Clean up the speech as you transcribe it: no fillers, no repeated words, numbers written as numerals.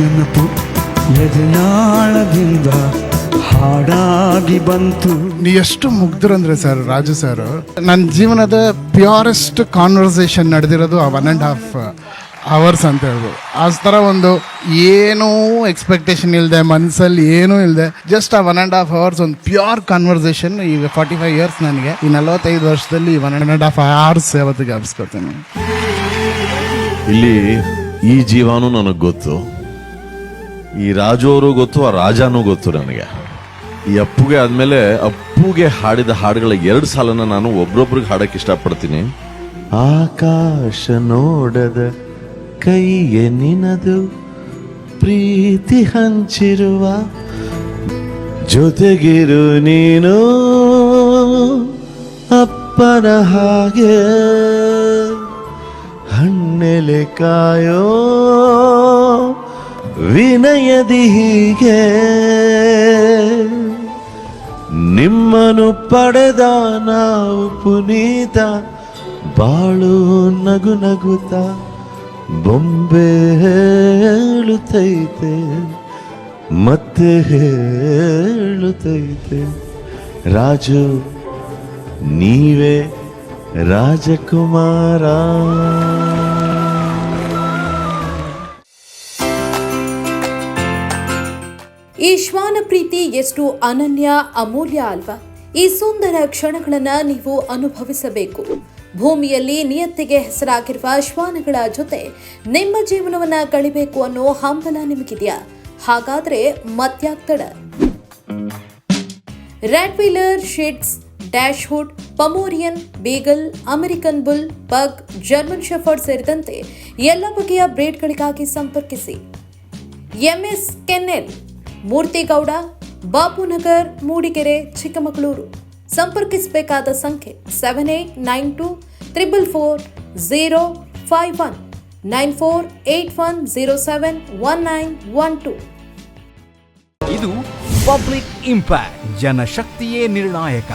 ನೆನಪು ಎದೆನಾಳದಿಂದ ಹಾಡಾಗಿ ಬಂತು. ಎಷ್ಟು ಮುಗ್ಧರಂದ್ರೆ ಸರ್ ರಾಜು ಸರ್, ನನ್ನ ಜೀವನದ ಪ್ಯೂರೆಸ್ಟ್ ಕಾನ್ವರ್ಸೇಷನ್ ನಡೆದಿರೋದು ಆ 1.5 hours ಅಂತ ಹೇಳ್ಬೋದು. ಆ ಥರ ಒಂದು ಏನೂ ಎಕ್ಸ್ಪೆಕ್ಟೇಷನ್ ಇಲ್ಲದೆ, ಮನಸ್ಸಲ್ಲಿ ಏನೂ ಇಲ್ಲದೆ, ಜಸ್ಟ್ ಆ 1.5 hours ಒಂದು ಪ್ಯೂರ್ ಕಾನ್ವರ್ಸೇಷನ್. ಈಗ 45 years ನನಗೆ, ಈ 45 ವರ್ಷದಲ್ಲಿ 1.5 hours ಯಾವತ್ತು ಜ್ಞಾಪಿಸ್ಕೊಳ್ತೇನೆ. ಇಲ್ಲಿ ಈ ಜೀವನೂ ನನಗೆ ಗೊತ್ತು, ಈ ರಾಜು ಅವರು ಗೊತ್ತು, ಆ ರಾಜನೂ ಗೊತ್ತು ನನಗೆ. ಈ ಅಪ್ಪುಗೆ ಆದ್ಮೇಲೆ ಅಪ್ಪುಗೆ ಹಾಡಿದ ಹಾಡುಗಳ 2 ಸಾಲನ್ನ ನಾನು ಒಬ್ರೊಬ್ರಿಗೆ ಹಾಡಕ್ಕೆ ಇಷ್ಟಪಡ್ತೀನಿ. ಆಕಾಶ ನೋಡದ ಕೈಯೇ ನಿನದು, ಪ್ರೀತಿ ಹಂಚಿರುವ ಜೊತೆಗಿರು ನೀನು ಅಪ್ಪನ ಹಾಗೆ, ಹಣ್ಣೆಲೆ ಕಾಯೋ ವಿನಯದಿ ಹೀಗೆ, ನಿಮ್ಮನ್ನು ಪಡೆದ ನಾವು ಪುನೀತ, ಬಾಳು ನಗು ನಗುತ್ತ ಬೊಂಬೆ ಹೇಳುತ್ತೈತೆ ಮತ್ತೆ ಹೇಳುತ್ತೈತೆ. ರಾಜು ನೀವೇ ರಾಜಕುಮಾರ. ಈ ಶ್ವಾನ ಪ್ರೀತಿ ಎಷ್ಟು ಅನನ್ಯ, ಅಮೂಲ್ಯ ಅಲ್ವಾ? ಈ ಸುಂದರ ಕ್ಷಣಗಳನ್ನು ನೀವು ಅನುಭವಿಸಬೇಕು. ಭೂಮಿಯಲ್ಲಿ ನಿಯತ್ತಿಗೆ ಹೆಸರಾಗಿರುವ ಶ್ವಾನಗಳ ಜೊತೆ ನಿಮ್ಮ ಜೀವನವನ್ನ ಕಳಿಬೇಕು ಅನ್ನೋ ಹಂಬಲ ನಿಮಗಿದೆಯಾ? ಹಾಗಾದ್ರೆ ಮತ್ಯಾಗ್ತಡ? Rottweiler, shih tzu, dachshund, Pomeranian, beagle, American bull, pug, German shepherd ಸೇರಿದಂತೆ ಎಲ್ಲ ಬಗೆಯ ಬ್ರೀಡ್ಗಳಿಗಾಗಿ ಸಂಪರ್ಕಿಸಿ. MS ಕೆನ್ನೆಲ್, ಮೂರ್ತಿಗೌಡ, ಬಾಪುನಗರ್, ಮೂಡಿಗೆರೆ, ಚಿಕ್ಕಮಗಳೂರು. ಸಂಪರ್ಕಿಸಬೇಕಾದ ಸಂಖ್ಯೆ 7892444051 9481071912. ಇದು ಪಬ್ಲಿಕ್ ಇಂಪ್ಯಾಕ್ಟ್, ಜನಶಕ್ತಿಯೇ ನಿರ್ಣಾಯಕ.